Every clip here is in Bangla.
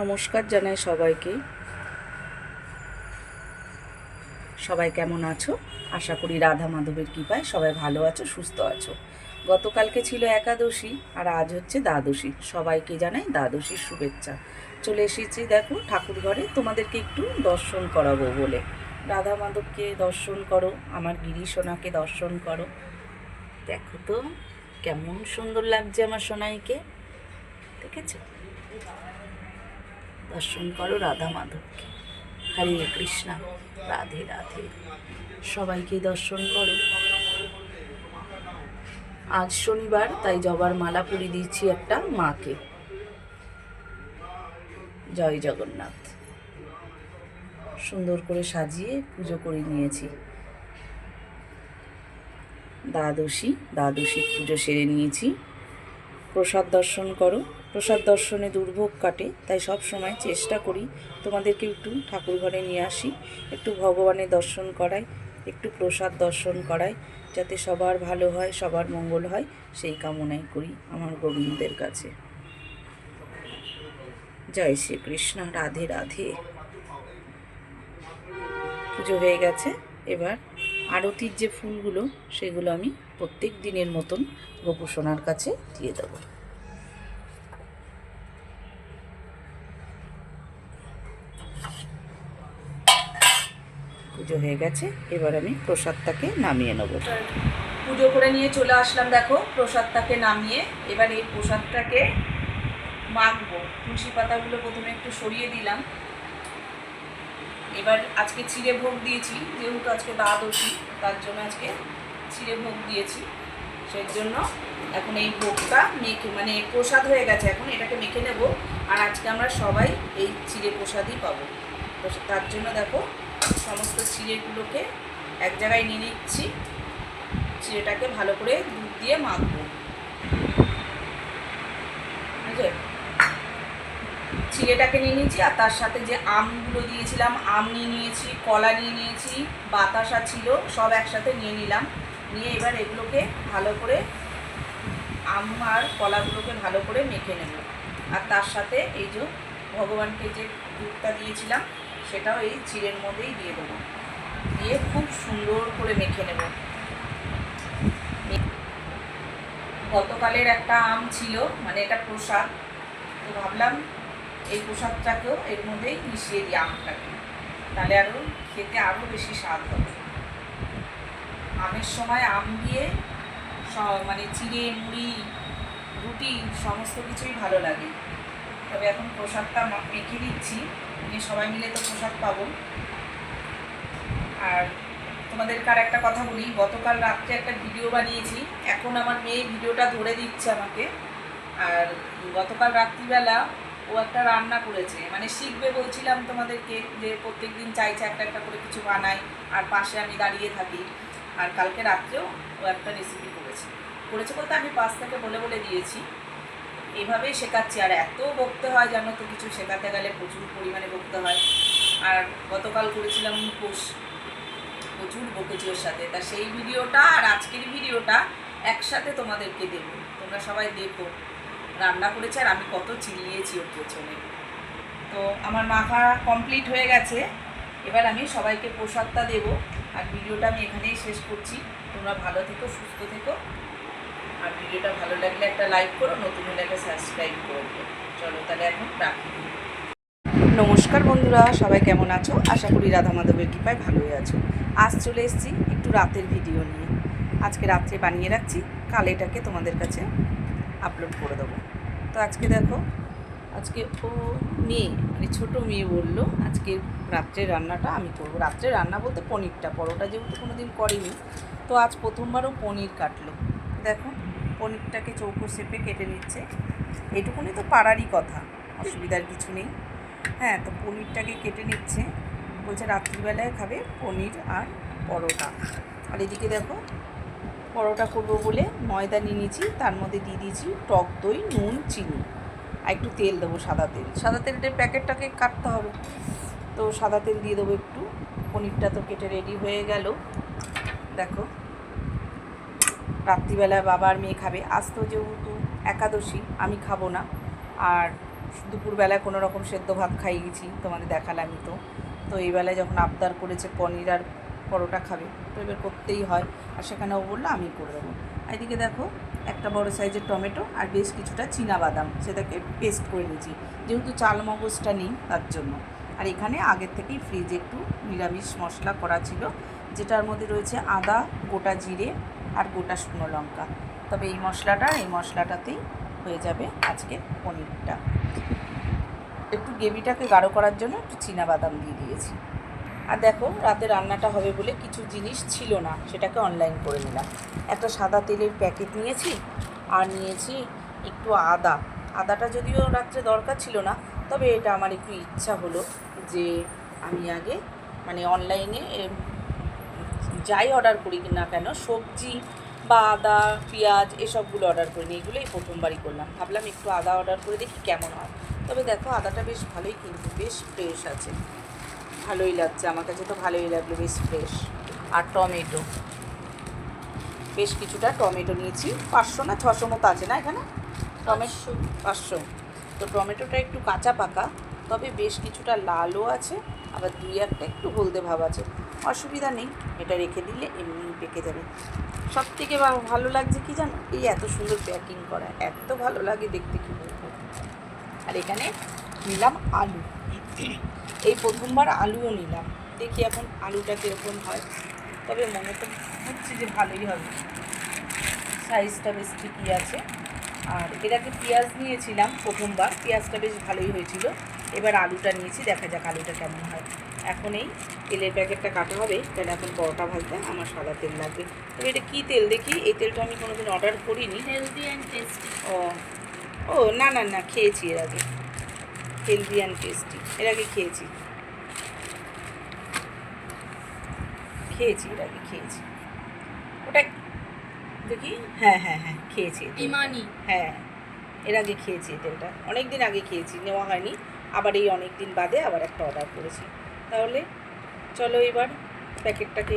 নমস্কার জানাই সবাইকে। সবাই কেমন আছো? আশা করি রাধা মাধবের কৃপায় সবাই ভালো আছো, সুস্থ আছো। গতকালকে ছিল একাদশী আর আজ হচ্ছে দ্বাদশী। সবাইকে জানাই দ্বাদশীর শুভেচ্ছা। চলে এসেছি দেখো ঠাকুর ঘরে, তোমাদেরকে একটু দর্শন করাবো বলে। রাধা মাধবকে দর্শন করো, আমার গিরি সোনাকে দর্শন করো। দেখো তো কেমন সুন্দর লাগছে আমার সোনাইকে, দেখেছো? দর্শন করো রাধা মাধবকে। হরে কৃষ্ণা, রাধে রাধে। সবাইকে দর্শন করো। আজ শনিবার, তাই জবার মালা পরিয়ে দিয়েছি একটা মাকে। জয় জগন্নাথ। সুন্দর করে সাজিয়ে পুজো করে নিয়েছি। দ্বাদশী পুজো সেরে নিয়েছি। প্রসাদ দর্শন করো। প্রসাদ দর্শনে দুর্ভোগ কাটে, তাই সব সময় চেষ্টা করি তোমাদেরকে একটু ঠাকুর ঘরে নিয়ে আসি, একটু ভগবানের দর্শন করাই, একটু প্রসাদ দর্শন করাই, যাতে সবার ভালো হয়, সবার মঙ্গল হয়, সেই কামনাই করি আমার গোবিন্দের কাছে। জয় শ্রীকৃষ্ণ, রাধে রাধে। পুজো হয়ে গেছে। এবার আরতির যে ফুলগুলো, সেগুলো আমি প্রত্যেক দিনের মতন গোপুসোনার কাছে দিয়ে দেবো। পুজো হয়ে গেছে, এবার আমি প্রসাদটাকে নামিয়ে নেব। পুজো করে নিয়ে চলে আসলাম, দেখো প্রসাদটাকে নামিয়ে। এবার এই প্রসাদটাকে মাখবো। তুলসী পাতাগুলো প্রথমে একটু সরিয়ে দিলাম। এবার আজকে চিড়ে ভোগ দিয়েছি, যেহেতু আজকে দ্বাদশী, তার জন্য আজকে চিড়ে ভোগ দিয়েছি। সেই জন্য এখন এই ভোগটা মেখে, মানে প্রসাদ হয়ে গেছে, এখন এটাকে মেখে নেব। আর আজকে আমরা সবাই এই চিড়ে প্রসাদই পাবো। তো তার জন্য দেখো সমস্ত চিড়েগুলোকে এক জায়গায় নিয়ে নিচ্ছি। চিড়েটাকে ভালো করে দুধ দিয়ে মাখবো। চিড়েটাকে নিয়ে নিয়েছি, আর তার সাথে যে আমগুলো দিয়েছিলাম, আম নিয়ে নিয়েছি, কলা নিয়ে নিয়েছি, বাতাসা ছিল, সব একসাথে নিয়ে নিলাম। নিয়ে এবার এগুলোকে ভালো করে, আম আর কলাগুলোকে ভালো করে মেখে নেব। আর তার সাথে এই যে ভগবানকে যে দুধটা দিয়েছিলাম, সেটাও এই চিড়ের মধ্যেই দিয়ে দেবো। দিয়ে খুব সুন্দর করে মেখে নেব। গতকালের একটা আম ছিল, মানে এটা প্রসাদ, তো ভাবলাম এই প্রসাদটাকেও এর মধ্যেই মিশিয়ে দিই আমটাকে, তাহলে আরও খেতে আরও বেশি স্বাদ হবে। আমের সময় আম দিয়ে মানে চিড়ে, মুড়ি, রুটি সমস্ত কিছুই ভালো লাগে। তবে এখন প্রসাদটা মেখে দিচ্ছি, নিয়ে সবাই মিলে তো প্রসাদ পাবো। আর তোমাদেরকে আর একটা কথা বলি, গতকাল রাত্রে একটা ভিডিও বানিয়েছি, এখন আমার মেয়ে ভিডিওটা ধরে দিচ্ছে আমাকে। আর গতকাল রাত্রিবেলা ও একটা রান্না করেছে, মানে শিখবে বলছিলাম তোমাদেরকে, যে প্রত্যেক দিন চাইছে একটা একটা করে কিছু বানাই, আর পাশে আমি দাঁড়িয়ে থাকি। আর কালকে রাত্রেও ও একটা রেসিপি করেছে বলতে আমি পাশ থেকে বলে বলে দিয়েছি। এইভাবেই শেখাচ্ছি। আর এত বকতে হয় জানো তো, কিছু শেখাতে গেলে প্রচুর পরিমাণে বকতে হয়। আর গতকাল করেছিলাম মুখোশ, প্রচুর বকেছি ওর সাথে। তা সেই ভিডিওটা আর আজকের ভিডিওটা একসাথে তোমাদেরকে দেব, তোমরা সবাই দেখো রান্না করেছে আর আমি কত চিল্লিয়েছি ওর পেছনে। তো আমার মাখা কমপ্লিট হয়ে গেছে। এবার আমি সবাইকে প্রসাদটা দেব। আর ভিডিওটা আমি এখানেই শেষ করছি। তোমরা ভালো থেকো, সুস্থ থেকো। আর ভিডিওটা ভালো লাগলে একটা লাইক করো, নতুন হলে একটা সাবস্ক্রাইব করে দিও। চলো তাহলে এখন রাখি। নমস্কার বন্ধুরা, সবাই কেমন আছো? আশা করি রাধা মাধবের কৃপায় ভালোই আছো। আজ চলে এসেছি একটু রাতের ভিডিও নিয়ে। আজকে রাত্রে বানিয়ে রাখছি, কাল এটাকে তোমাদের কাছে আপলোড করে দেবো। তো আজকে দেখো, আজকে ও মেয়ে, মানে ছোটো মেয়ে বললো আজকে রাত্রের রান্নাটা আমি করবো। রাত্রে রান্না বলতে পনিরটা, পরোটা যেহেতু কোনো দিন করেনি, তো আজ প্রথমবারও পনির কাটলো। দেখো পনিরটাকে চৌকো শেপে কেটে নিচ্ছে। এটুকুনি তো পারারই কথা, অসুবিধার কিছু নেই। হ্যাঁ, তো পনিরটাকে কেটে নিচ্ছে, বলছে রাত্রিবেলায় খাবে পনির আর পরোটা। আর এদিকে দেখো পরোটা করবো বলে ময়দা নিয়ে নিয়েছি, তার মধ্যে দিয়ে দিয়েছি টক দই, নুন, চিনি, আর একটু তেল দেবো, সাদা তেল। সাদা তেলটার প্যাকেটটাকে কাটতে হবে, তো সাদা তেল দিয়ে দেবো একটু। পনিরটা তো কেটে রেডি হয়ে গেল। দেখো রাত্রিবেলায় বাবা আর মেয়ে খাবে। আজ তো যেহেতু একাদশী, আমি খাবো না। আর দুপুরবেলায় কোনো রকম সেদ্ধ ভাত খাইয়েছি, তোমাদের দেখালামই তো। তো এই বেলায় যখন আবদার করেছে পনির আর পরোটা খাবে, তো এবার করতেই হয়, আর সেখানে ও বললো আমি করে দেবো। এদিকে দেখো একটা বড় সাইজের টমেটো আর বেশ কিছুটা চীনাবাদাম সেটাকে পেস্ট করে নিয়েছি, যেহেতু চাল মগজটা নেই তার জন্য। আর এখানে আগের থেকেই ফ্রিজে একটু নিরামিষ মশলা করা ছিল, যেটার মধ্যে রয়েছে আদা, গোটা জিরে আর গোটা শুকনো লঙ্কা। তবে এই মশলাটাতেই হয়ে যাবে আজকে পনিরটা। একটু গ্রেভিটাকে গাঢ় করার জন্য একটু চীনাবাদাম দিয়ে দিয়েছি। আর দেখো রাতে রান্নাটা হবে বলে কিছু জিনিস ছিল না, সেটাকে অনলাইন করে নিলাম। একটা সাদা তেলের প্যাকেট নিয়েছি, আর নিয়েছি একটু আদাটা যদিও রাত্রে দরকার ছিল না, তবে এটা আমার একটু ইচ্ছা হলো যে আমি আগে মানে অনলাইনে যাই অর্ডার করি না কেন, সবজি বা আদা পেঁয়াজ এসবগুলো অর্ডার করিনি, এগুলোই প্রথমবারই করলাম। ভাবলাম একটু আদা অর্ডার করে দেখি কেমন হয়। তবে দেখো আদাটা বেশ ভালোই, কিন্তু বেশ ফ্রেশ আছে, ভালোই লাগছে আমার কাছে, তো ভালোই লাগলো, বেশ ফ্রেশ। আর টমেটো, বেশ কিছুটা টমেটো নিয়েছি, 500 না 600 মতো আছে না এখানে টমেটো, 500। তো টমেটোটা একটু কাঁচা পাকা, তবে বেশ কিছুটা লালও আছে, আবার 2-1টা একটু হলদে ভাব আছে। অসুবিধা নেই, এটা রেখে দিলে এমনি পেকে যাবে। সব থেকে ভালো লাগছে কি জানো, এই এত সুন্দর প্যাকিং করা, এত ভালো লাগে দেখতে, কি বলবো। আর এখানে নিলাম আলু, এই প্রথমবার আলুও নিলাম, দেখি এখন আলুটা কীরকম হয়, তবে মনে তো হচ্ছে যে ভালোই হবে, সাইজটা বেশ ঠিকই আছে। আর এর আগে পেঁয়াজ নিয়েছিলাম প্রথমবার, পেঁয়াজটা বেশ ভালোই হয়েছিল। এবার আলুটা নিয়েছি, দেখা যাক আলুটা কেমন হয়। এখন এই তেলের প্যাকেটটা কাটা হবে, তাহলে এখন পরোটা ভাজতে আমার সাদা তেল লাগবে। তবে এটা কী তেল দেখি, এই তেলটা আমি কোনোদিন অর্ডার করিনি। Healthy and tasty. ও না না না, খেয়েছি এর আগে, হেলদি অ্যান্ড টেস্টি এর আগে খেয়েছি এর আগে খেয়েছি ওটা দেখি, হ্যাঁ খেয়েছি ইমানি, হ্যাঁ এর আগে খেয়েছি, তেলটা অনেক দিন আগে খেয়েছি, নেওয়া হয়নি, আবার এই অনেক দিন বাদে আবার একটা অর্ডার করেছি। তাহলে চলো এবার প্যাকেটটাকে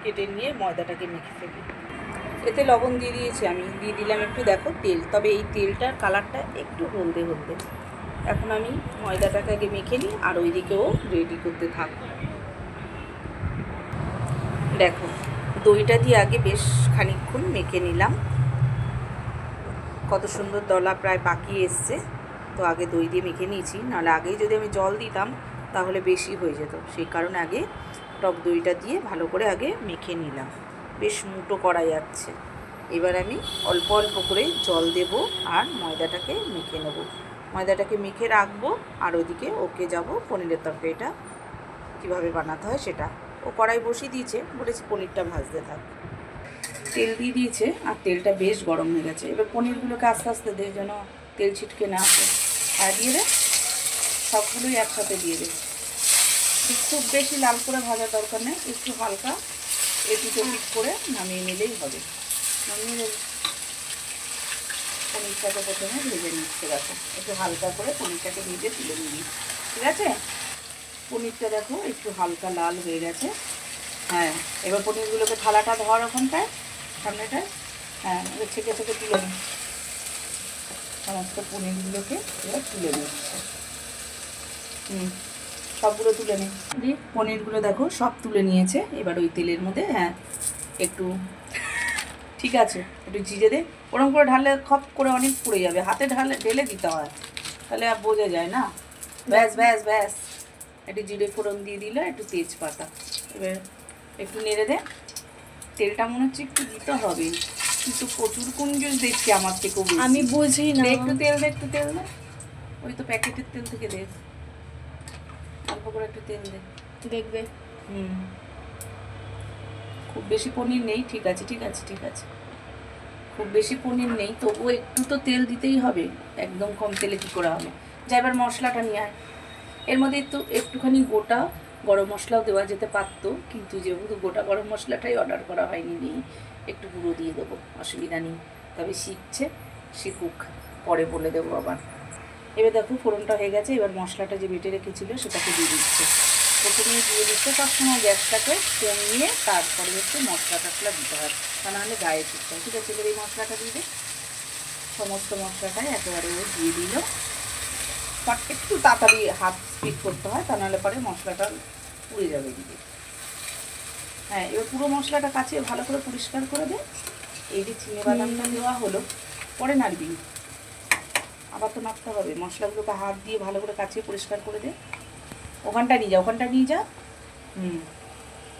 কেটে নিয়ে ময়দাটাকে মেখে ফেলি। এতে লবণ দিয়ে দিয়েছি আমি, দিয়ে দিলাম একটু দেখো তেল, তবে এই তেলটার কালারটা একটু হলদে হলদে। এখন আমি ময়দাটাকে আগে মেখে নিই, আর ওইদিকেও রেডি করতে থাকবো। দেখো দইটা দিয়ে আগে বেশ খানিকক্ষণ মেখে নিলাম, কত সুন্দর দলা প্রায় পাকিয়ে এসছে। তো আগে দই দিয়ে মেখে নিয়েছি, নাহলে আগেই যদি আমি জল দিতাম তাহলে বেশি হয়ে যেত, সেই কারণে আগে টক দইটা দিয়ে ভালো করে আগে মেখে নিলাম। বেশ মুটো করা যাচ্ছে। এবার আমি অল্প অল্প করে জল দেব আর ময়দাটাকে মেখে নেব, ময়দাটাকে মেখে রাখবো। আর ওইদিকে ওকে যাব পনিরের তরকারিটা কীভাবে বানাতে হয় সেটা। ও কড়াই বসিয়ে দিয়েছে, বলেছি পনিরটা ভাজতে থাক। তেল দিয়ে দিয়েছে, আর তেলটা বেশ গরম হয়ে গেছে। এবার পনিরগুলোকে আস্তে আস্তে দে, যেন তেল ছিটকে না আসে। আর দিয়ে দে, সবগুলোই একসাথে দিয়ে দে। খুব বেশি লাল করে ভাজার দরকার নেই, একটু হালকা এপিট ওপিট করে নামিয়ে নিলেই হবে। নামিয়ে পনিরটাকে প্রথমে ভেজে নিচ্ছে, দেখো একটু হালকা করে পনিরটাকে ভেজে তুলে নিবি, ঠিক আছে। পনিরটা দেখো একটু হালকা লাল হয়ে গেছে। হ্যাঁ, এবার পনিরগুলোকে থালাটা ধর ওখানটায় সামনেটায়, হ্যাঁ এবার ছেঁকে ছেঁকে তুলে নিই। সমস্ত পনিরগুলোকে এবার তুলে নিচ্ছে, সবগুলো তুলে নিই। দিয়ে পনিরগুলো দেখো সব তুলে নিয়েছে। এবার ওই তেলের মধ্যে, হ্যাঁ একটু, ঠিক আছে একটু জিরে দে, ওরকম করে ঢাললে খপ করে অনেক পুড়ে যাবে, হাতে ঢেলে দিতে হয়, তাহলে আর বোঝা যায় না। ব্যাস ব্যাস ব্যাস, একটু জিরে ফোড়ন দিয়ে দিলে, একটু তেজপাতা, এবার একটু নেড়ে দে। তেলটা মনে হচ্ছে একটু দিতে হবে, কিন্তু প্রচুর কুঞ্জুস দেখছি আমার থেকেও বেশি। আমি বুঝি না, একটু তেল দে, একটু তেল দে, ওই তো প্যাকেটের তেল থেকে দে, অল্প করে একটু তেল দে, দেখবে। খুব বেশি পনির নেই, ঠিক আছে ঠিক আছে ঠিক আছে, খুব বেশি পনির নেই, তবুও একটু তো তেল দিতেই হবে, একদম কম তেলে কী করে হবে। যা এবার মশলাটা নিয়ে আয়। এর মধ্যে একটুখানি গোটা গরম মশলাও দেওয়া যেতে পারতো, কিন্তু যেহেতু গোটা গরম মশলাটাই অর্ডার করা হয়নি, নেই, একটু গুঁড়ো দিয়ে দেবো, অসুবিধা নেই। তবে শিখুক, পরে বলে দেবো আবার। এবার দেখো ফোড়নটা হয়ে গেছে, এবার মশলাটা যে বেটে রেখেছিলো সেটাকে দিয়ে দিচ্ছে। প্রথমেই দিয়ে দিচ্ছে, সবসময় গ্যাসটাকে কমিয়ে তারপরে হচ্ছে মশলা টশলা দিতে হয়, তা নাহলে গায়ে ছুটতে হয়। ঠিক আছে, এবার এই মশলাটা দিয়ে দে, সমস্ত মশলাটাই একেবারে ও দিয়ে দিল। একটু তাড়াতাড়ি হাত স্পিড করতে হয়, তা নাহলে পরে মশলাটা পুড়ে যাবে দিকে। হ্যাঁ, এবার পুরো মশলাটা কাচিয়ে ভালো করে পরিষ্কার করে দে। এই যে চিনে বাদামটা দেওয়া হলো, পরে নাড়বি, আবার তো নাড়তে হবে। মশলাগুলোকে হাত দিয়ে ভালো করে কাচিয়ে পরিষ্কার করে দে। ওখানটা নিয়ে যা।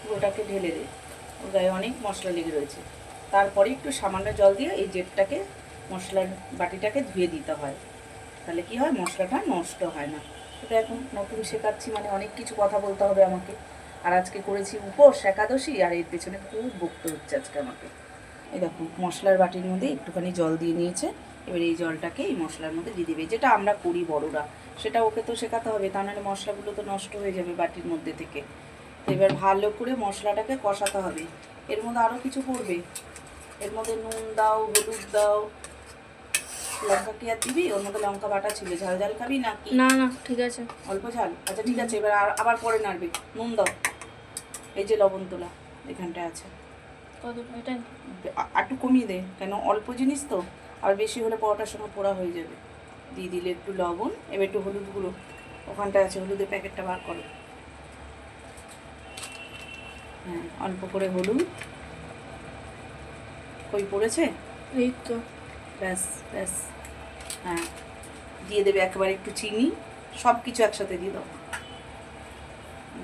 পুরোটাকে ঢেলে দে, ওর গায়ে অনেক মশলা লেগে রয়েছে। তারপরে একটু সামান্য জল দিয়ে এই জেটটাকে, মশলার বাটিটাকে ধুয়ে দিতে হয়, তাহলে কি হয়, মশলাটা নষ্ট হয় না। এটা এখন নতুন শেখাচ্ছি, মানে অনেক কিছু কথা বলতে হবে আমাকে। আর আজকে করেছি উপোস একাদশী, আর এর পেছনে খুব বকতে হচ্ছে আজকে আমাকে। এই দেখো মশলার বাটির মধ্যে একটুখানি জল দিয়ে নিয়েছে, এবার এই জলটাকে এই মশলার মধ্যে দিয়ে দেবে, যেটা আমরা করি বড়রা, সেটা ওকে তো শেখাতে হবে, তা নাহলে মশলাগুলো তো নষ্ট হয়ে যাবে বাটির মধ্যে থেকে। এবার ভালো করে মশলাটাকে কষাতে হবে। এর মধ্যে আরও কিছু পড়বে, এর মধ্যে নুন দাও, হলুদ দাও, লঙ্কা কি আর দিবি? ওর মধ্যে লঙ্কা বাটা ছিল, ঝাল ঝাল খাবি না কি? না না ঠিক আছে, অল্প ঝাল, আচ্ছা ঠিক আছে। এবার আবার পরে নাড়বি। নুন দাও, এই যে লবণ তোলা এখানটায় আছে, কত এটাই একটু কমিয়ে দে, কেন অল্প জিনিস তো, আর বেশি হলে পরোটার সঙ্গে পোড়া হয়ে যাবে। দিয়ে দিলে একটু লবণ, এবার একটু হলুদ গুঁড়ো, ওখানটায় আছে, হলুদের প্যাকেটটা বার করো। হ্যাঁ, অল্প করে হলুদ, কই পড়েছে? এই তো ব্যাস ব্যাস। হ্যাঁ, দিয়ে দেবে একেবারে একটু চিনি, সব কিছু একসাথে দিয়ে দাও।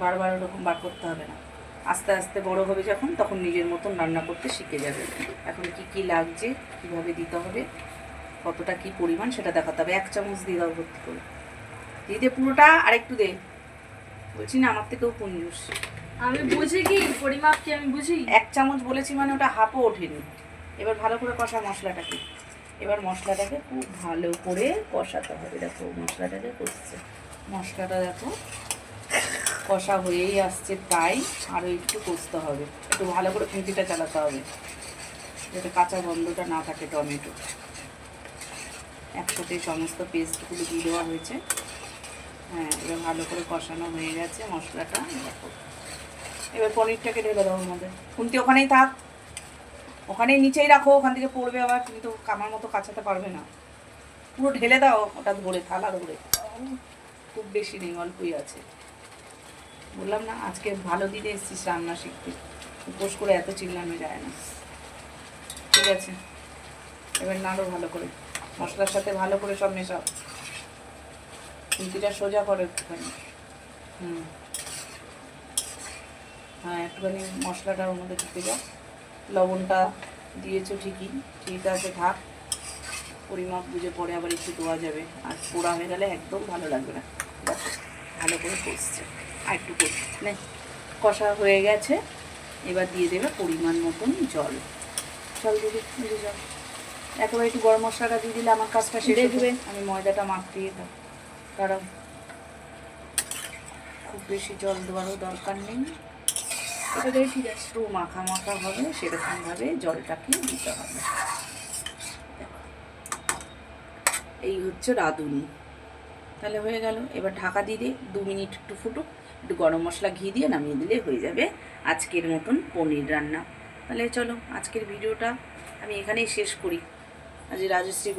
বারবার ওরকম বার করতে হবে না, আস্তে আস্তে বড় হবে যখন, তখন নিজের মতন রান্না করতে শিখে যাবে। এখন কি কি লাগছে, কিভাবে দিতে হবে, কতটা কি পরিমাণ সেটা দেখাতে হবে। 1 চামচ দিয়ে দাও ভর্তি করে, দিয়ে দে পুরোটা, আর একটু দে, বলছি না আমার থেকেও কঞ্জুস। আমি বুঝি কি পরিমাপ কি আমি বুঝি। 1 চামচ বলেছি মানে ওটা হাফও ওঠেনি। এবার ভালো করে কষা মশলাটাকে, এবার মশলাটাকে খুব ভালো করে কষাতে হবে। দেখো মশলাটাকে কষছে, মশলাটা দেখো কষা হয়েই আসছে প্রায়, আরও একটু কষতে হবে, একটু ভালো করে খুঁটিটা চালাতে হবে, যাতে কাঁচা গন্ধটা না থাকে। টমেটো একসাথে সমস্ত পেস্টগুলো দিয়ে দেওয়া হয়েছে। হ্যাঁ, এবার ভালো করে কষানো হয়ে গেছে মশলাটা। দেখো এবার পনিরটাকে ঢেলে দেওয়ার মধ্যে, খুন্তি ওখানেই থাক, ওখানেই নিচেই রাখো, ওখান থেকে পড়বে আবার, তুমি তো কামার মতো কাঁচাতে পারবে না। পুরো ঢেলে দাও ওটা ধরে, থালা ধরে, খুব বেশি নেই, অল্পই আছে। বললাম না আজকে ভালো দিনে এসেছিস রান্না শিখতে, উপোস করে এত চিল্লানো যায় না। ঠিক আছে, এবার নাড়ো ভালো করে, মশলার সাথে ভালো করে সব মেশাও। খুন্তিটা সোজা করো একটুখানি। হ্যাঁ, একটুখানি মশলাটার মধ্যে ঢুকে যাও। লবণটা দিয়েছো ঠিকই, ঠিক আছে, থাক, পরিমাপ বুঝে পরে আবার একটু দেওয়া যাবে। আর পোড়া হয়ে গেলে একদম ভালো লাগবে না। দেখো ভালো করে কষছে, আর একটু কষে কষা হয়ে গেছে। এবার দিয়ে দেবে পরিমাণ মতন জল, জল দিয়ে দিলে জল, একেবারে একটু গরম মশলাটা দিয়ে দিলে আমার কাজটা সেরে দেবে। আমি ময়দাটা মাখিয়ে দাও, কারণ খুব বেশি জল দেওয়ারও দরকার নেই, এটাই ঠিক আছে। একটু মাখা মাখা হবে, সেরকমভাবে জলটাকে দিতে হবে। এই হচ্ছে রাঁধুনি, তাহলে হয়ে গেল। এবার ঢাকা দিয়ে দিয়ে 2 মিনিট একটু ফুটুক, একটু গরম মশলা ঘি দিয়ে নামিয়ে দিলে হয়ে যাবে আজকের মতন পনির রান্না। তাহলে চলো আজকের ভিডিওটা আমি এখানেই শেষ করি, আজ রাজশ্রী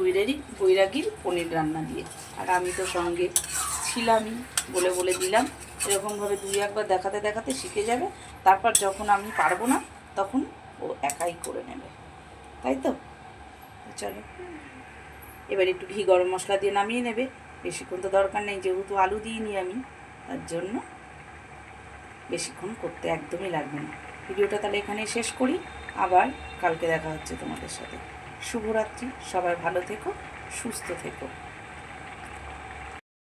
বৈরাগীর পনির রান্না দিয়ে। আর আমি তো সঙ্গে ছিলামই, বলে বলে দিলাম, এরকমভাবে 2-1 বার দেখাতে দেখাতে শিখে যাবে। তারপর যখন আমি পারবো না তখন ও একাই করে নেবে, তাই তো? চলো এবার একটু ঘি গরম মশলা দিয়ে নামিয়ে নেবে, বেশিক্ষণ তো দরকার নেই, যেহেতু আলু দিইনি আমি, তার জন্য বেশিক্ষণ করতে একদমই লাগবে না। ভিডিওটা তাহলে এখানেই শেষ করি, আবার কালকে দেখা হচ্ছে তোমাদের সাথে। শুভরাত্রি, সবাই ভালো থেকো, সুস্থ থেকো।